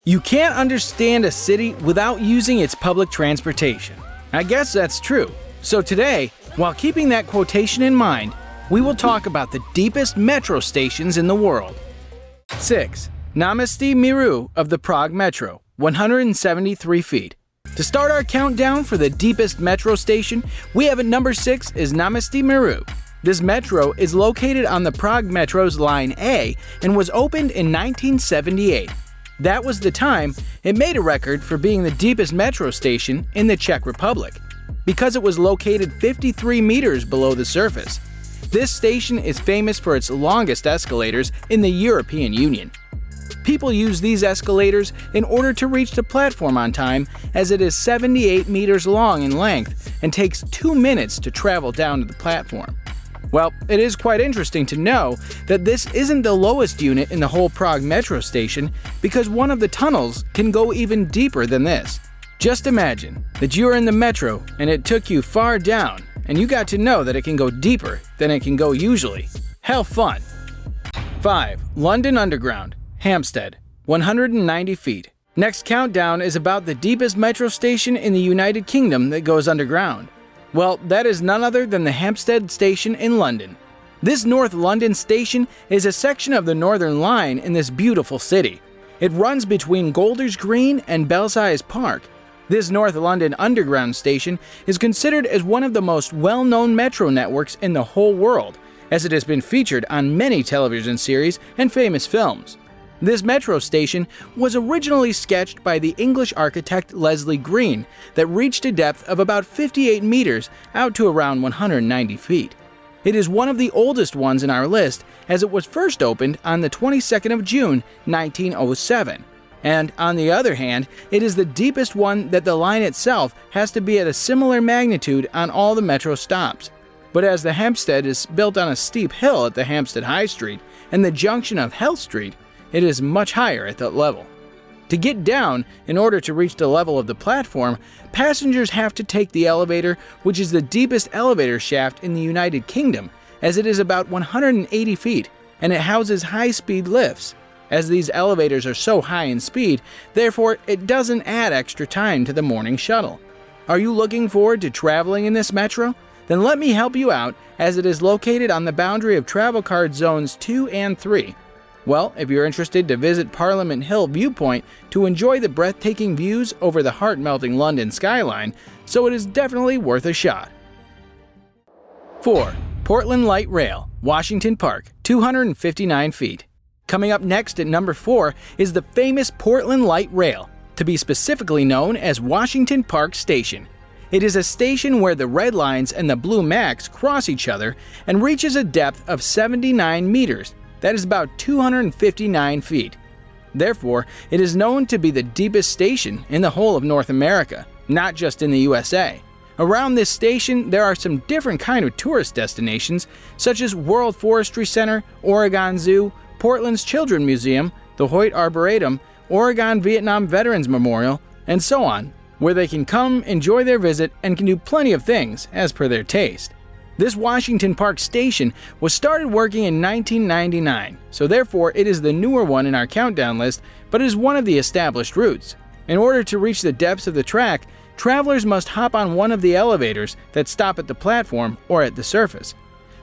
You can't understand a city without using its public transportation. I guess that's true. So today, while keeping that quotation in mind, we will talk about the deepest metro stations in the world. 6. Namesti Miru of the Prague Metro, 173 feet. To start our countdown for the deepest metro station, we have at number 6 is Namesti Miru. This metro is located on the Prague Metro's Line A and was opened in 1978. That was the time it made a record for being the deepest metro station in the Czech Republic, because it was located 53 meters below the surface. This station is famous for its longest escalators in the European Union. People use these escalators in order to reach the platform on time, as it is 78 meters long in length and takes 2 minutes to travel down to the platform. Well, it is quite interesting to know that this isn't the lowest unit in the whole Prague Metro station, because one of the tunnels can go even deeper than this. Just imagine that you are in the metro and it took you far down, and you got to know that it can go deeper than it can go usually. How fun! 5. London Underground, Hampstead, 190 feet. Next countdown is about the deepest metro station in the United Kingdom that goes underground. Well, that is none other than the Hampstead Station in London. This North London station is a section of the Northern Line in this beautiful city. It runs between Golders Green and Belsize Park. This North London Underground station is considered as one of the most well-known metro networks in the whole world, as it has been featured on many television series and famous films. This metro station was originally sketched by the English architect Leslie Green that reached a depth of about 58 meters out to around 190 feet. It is one of the oldest ones in our list, as it was first opened on the 22nd of June, 1907. And on the other hand, it is the deepest one that the line itself has to be at a similar magnitude on all the metro stops. But as the Hampstead is built on a steep hill at the Hampstead High Street and the junction of Health Street, it is much higher at that level. To get down, in order to reach the level of the platform, passengers have to take the elevator, which is the deepest elevator shaft in the United Kingdom, as it is about 180 feet, and it houses high-speed lifts. As these elevators are so high in speed, therefore it doesn't add extra time to the morning shuttle. Are you looking forward to traveling in this metro? Then let me help you out, as it is located on the boundary of travel card zones 2 and 3. Well, if you're interested to visit Parliament Hill Viewpoint to enjoy the breathtaking views over the heart-melting London skyline, so it is definitely worth a shot. 4. Portland Light Rail, Washington Park, 259 feet. Coming up next at number 4 is the famous Portland Light Rail, to be specifically known as Washington Park Station. It is a station where the red lines and the blue max cross each other and reaches a depth of 79 meters. That is about 259 feet. Therefore, it is known to be the deepest station in the whole of North America, not just in the USA. Around this station, there are some different kind of tourist destinations, such as World Forestry Center, Oregon Zoo, Portland's Children's Museum, the Hoyt Arboretum, Oregon Vietnam Veterans Memorial, and so on, where they can come, enjoy their visit, and can do plenty of things as per their taste. This Washington Park Station was started working in 1999, so therefore it is the newer one in our countdown list, but is one of the established routes. In order to reach the depths of the track, travelers must hop on one of the elevators that stop at the platform or at the surface.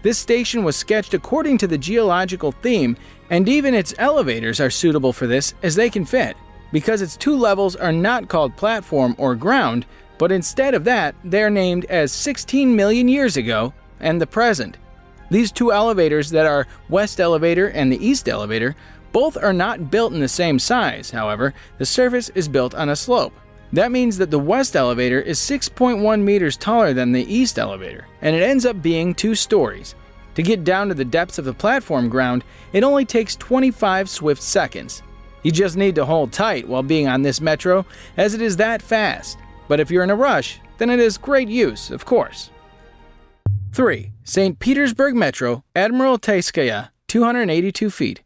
This station was sketched according to the geological theme, and even its elevators are suitable for this, as they can fit, because its 2 levels are not called platform or ground, but instead of that, they are named as 16 million years ago and the present. These 2 elevators that are West Elevator and the East Elevator, both are not built in the same size. However, the surface is built on a slope. That means that the West Elevator is 6.1 meters taller than the East Elevator, and it ends up being 2 stories. To get down to the depths of the platform ground, it only takes 25 swift seconds. You just need to hold tight while being on this metro, as it is that fast. But if you're in a rush, then it is great use, of course. 3. St. Petersburg Metro, Admiraltayskaya, 282 feet.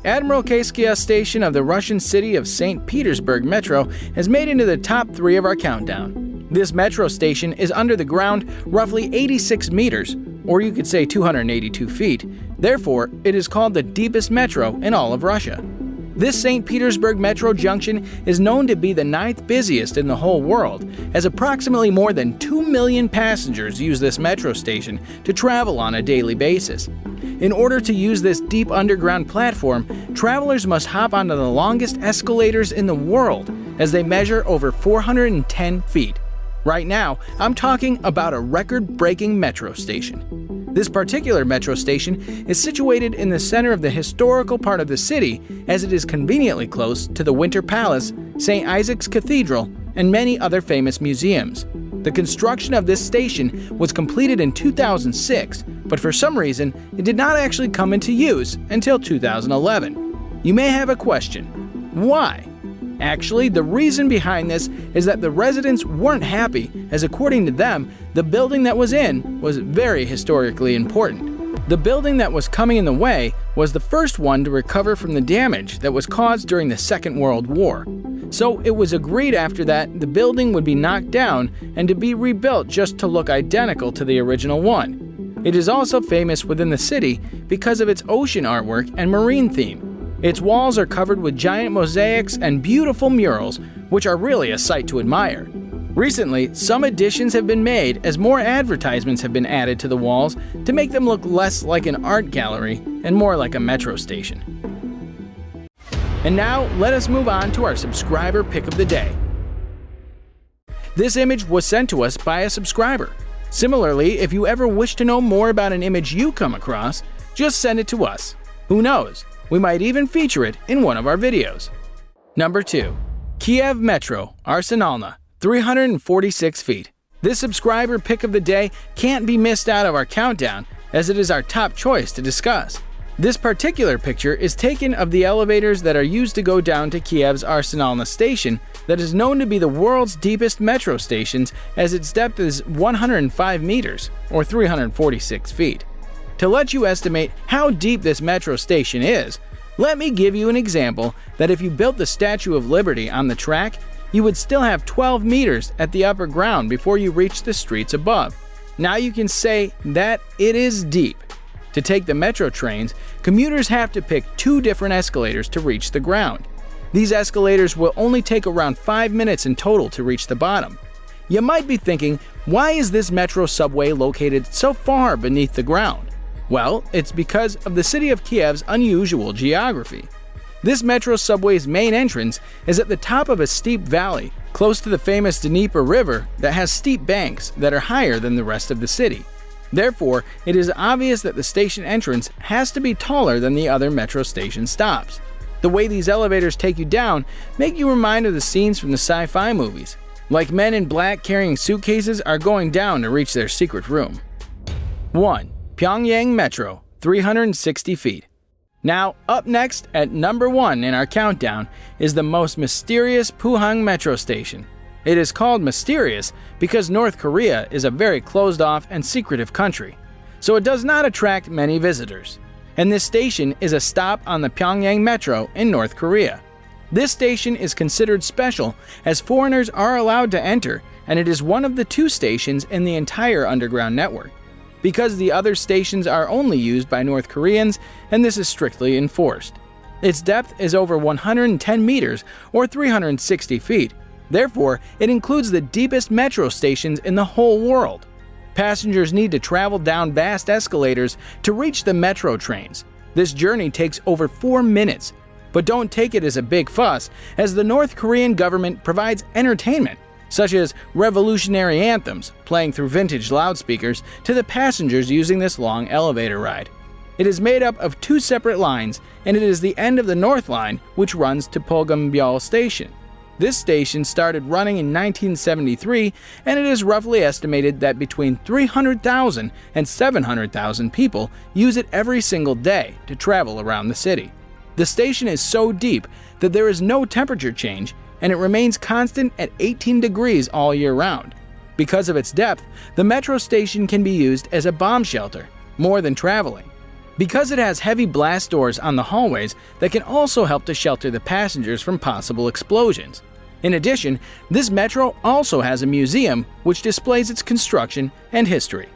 Admiraltayskaya station of the Russian city of St. Petersburg Metro has made into the top 3 of our countdown. This metro station is under the ground roughly 86 meters, or you could say 282 feet. Therefore, it is called the deepest metro in all of Russia. This St. Petersburg Metro junction is known to be the 9th busiest in the whole world, as approximately more than 2 million passengers use this metro station to travel on a daily basis. In order to use this deep underground platform, travelers must hop onto the longest escalators in the world, as they measure over 410 feet. Right now, I'm talking about a record-breaking metro station. This particular metro station is situated in the center of the historical part of the city, as it is conveniently close to the Winter Palace, St. Isaac's Cathedral, and many other famous museums. The construction of this station was completed in 2006, but for some reason, it did not actually come into use until 2011. You may have a question: why? Actually, the reason behind this is that the residents weren't happy, as according to them, the building that was in was very historically important. The building that was coming in the way was the first one to recover from the damage that was caused during the Second World War. So it was agreed after that the building would be knocked down and to be rebuilt just to look identical to the original one. It is also famous within the city because of its ocean artwork and marine theme. Its walls are covered with giant mosaics and beautiful murals, which are really a sight to admire. Recently, some additions have been made as more advertisements have been added to the walls to make them look less like an art gallery and more like a metro station. And now, let us move on to our subscriber pick of the day. This image was sent to us by a subscriber. Similarly, if you ever wish to know more about an image you come across, just send it to us. Who knows? We might even feature it in one of our videos. Number 2. Kiev Metro, Arsenalna, 346 feet. This subscriber pick of the day can't be missed out of our countdown, as it is our top choice to discuss. This particular picture is taken of the elevators that are used to go down to Kiev's Arsenalna station, that is known to be the world's deepest metro stations, as its depth is 105 meters, or 346 feet. To let you estimate how deep this metro station is, let me give you an example that if you built the Statue of Liberty on the track, you would still have 12 meters at the upper ground before you reach the streets above. Now you can say that it is deep. To take the metro trains, commuters have to pick 2 different escalators to reach the ground. These escalators will only take around 5 minutes in total to reach the bottom. You might be thinking, why is this metro subway located so far beneath the ground? Well, it's because of the city of Kiev's unusual geography. This metro subway's main entrance is at the top of a steep valley, close to the famous Dnieper River that has steep banks that are higher than the rest of the city. Therefore, it is obvious that the station entrance has to be taller than the other metro station stops. The way these elevators take you down make you remind of the scenes from the sci-fi movies, like men in black carrying suitcases are going down to reach their secret room. 1. Pyongyang Metro, 360 feet. Now, up next at number 1 in our countdown is the most mysterious Pohang Metro station. It is called mysterious because North Korea is a very closed-off and secretive country, so it does not attract many visitors. And this station is a stop on the Pyongyang Metro in North Korea. This station is considered special as foreigners are allowed to enter, and it is one of the 2 stations in the entire underground network, because the other stations are only used by North Koreans, and this is strictly enforced. Its depth is over 110 meters, or 360 feet. Therefore, it includes the deepest metro stations in the whole world. Passengers need to travel down vast escalators to reach the metro trains. This journey takes over 4 minutes, but don't take it as a big fuss, as the North Korean government provides entertainment, such as revolutionary anthems playing through vintage loudspeakers to the passengers using this long elevator ride. It is made up of 2 separate lines, and it is the end of the North Line, which runs to Pogumbyol Station. This station started running in 1973, and it is roughly estimated that between 300,000 and 700,000 people use it every single day to travel around the city. The station is so deep that there is no temperature change, and it remains constant at 18 degrees all year round. Because of its depth, the metro station can be used as a bomb shelter, more than traveling. Because it has heavy blast doors on the hallways that can also help to shelter the passengers from possible explosions. In addition, this metro also has a museum which displays its construction and history.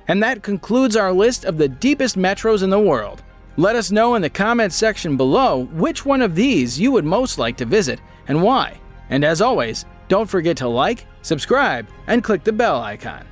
And that concludes our list of the deepest metros in the world. Let us know in the comments section below which one of these you would most like to visit and why. And as always, don't forget to like, subscribe, and click the bell icon.